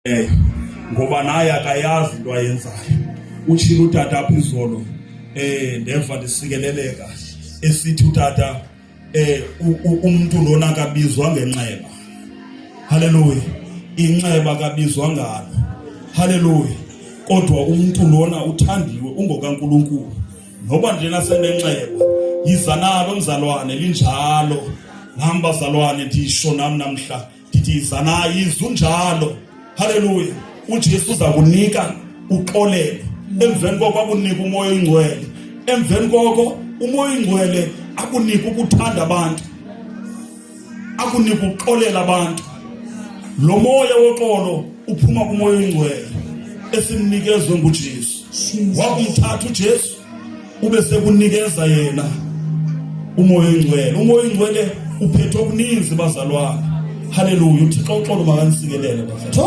ngoba naye akayazi into ayenzayo. Utshilo utata apha izolo ndeva ndisikeleleka esithi utata umuntu lona akabizwa ngenxeba. Haleluya. Inxeba akabizwa ngalo. Haleluya. Kodwa umuntu lona uthandiwe ungokaNkulunkulu. Noba njena senenxeba yiza nalo mzalwane linjalo. Namba zalwane ndisho nami namhla ndithi yiza naye izunjalo. Haleluya. uJesu uza kunika uxolelo. Emveni koko akunika umoya oyingcwele. Emveni koko umoya oyingcwele akunika ukuthanda abantu. Akunika uxolela abantu. Lo moya woxolo uphuma kumoya oyingcwele esimnikezwe nguJesu. Wakumthatha uJesu ube sekunikeza yena umoya oyingcwele. Umoya oyingcwele uphethe okuninzi bazalwane. Haleluya. uThixo uxolo makanisikelele bazalwane.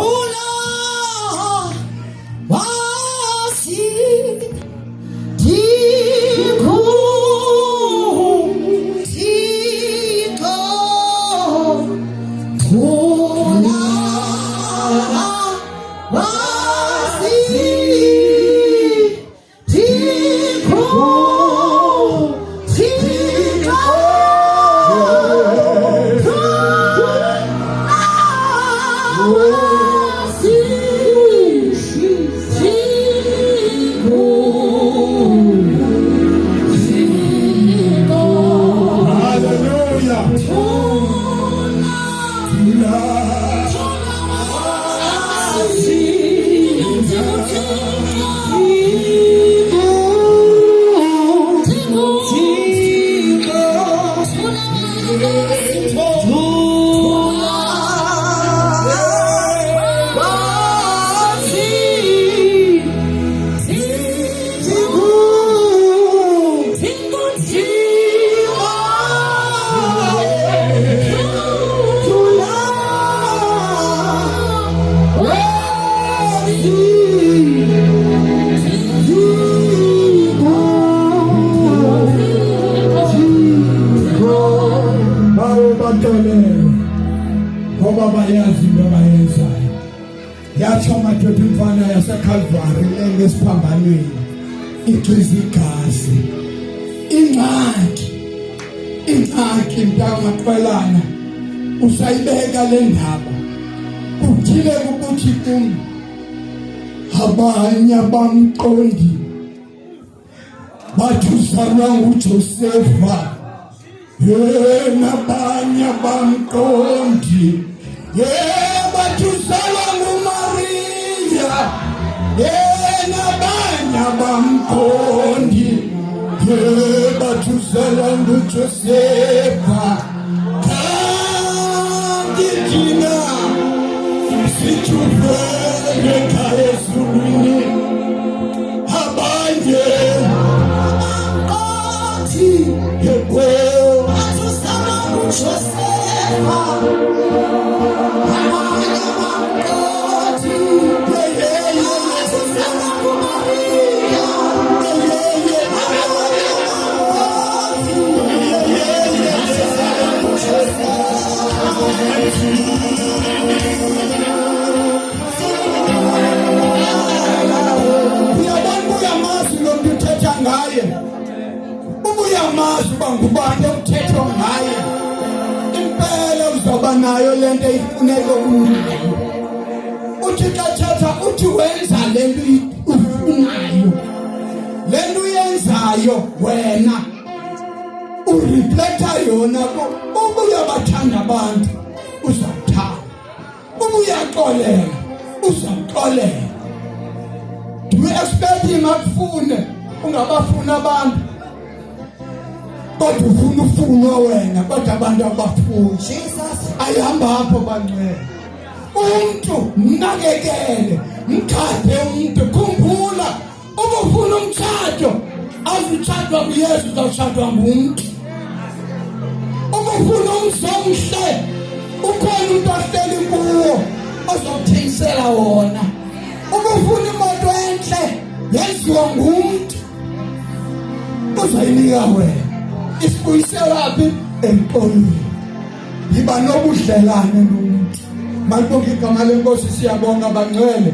Ngoba bayazi into abayenzayo. Yathi amadoda imfana yaseKalvari engesiphambanweni ichiza igazi. Ingxaki mntamaxwelana usayibeka le ndaba. Kuthile ukuthi kum abanye abamqondi bathi uzalwa nguJosefa. Yena abanye abamqondi bathi uzalwa nguMaria. Yena abanye abamqondi bathi uzalwa nguJosefa. Kanti thina sithuvele ekhaya ezulwini. Abanye abamqondi bathi uzalwa nguJosefa. Uyamazi uba ngubani omthetho ngaye. Impela uzoba nayo lento ifuneka unayo. Uthi kathatha uthi wenza lento ufunayo. Lento uyenzayo wena ureflecta yona uba uyabathanda abantu uzathanda. Uba uyaxolela uzaxolela. Do you expect him akufune ungabafuni abantu? Kodwa ufuna ufunwa wena kodwa abantu abafuni. Ayihamba apho bangcwele. Umuntu mnakekele, mkhaphe umuntu. Khumbula uba ufuna umthatho awuzuthathwa kuYesu, uzawuthathwa ngumuntu. Uba ufuna umzomhle ukhona umuntu ohleli kuwo ozokuthengisela wona. Uba ufuna imoto enhle yenziwa ngumuntu uzayinika wena. Isibuyisela phi emqolweni. Yiba nobudlelane nomuntu. Malibonke igama lenkosi, siyabonga bangcwele.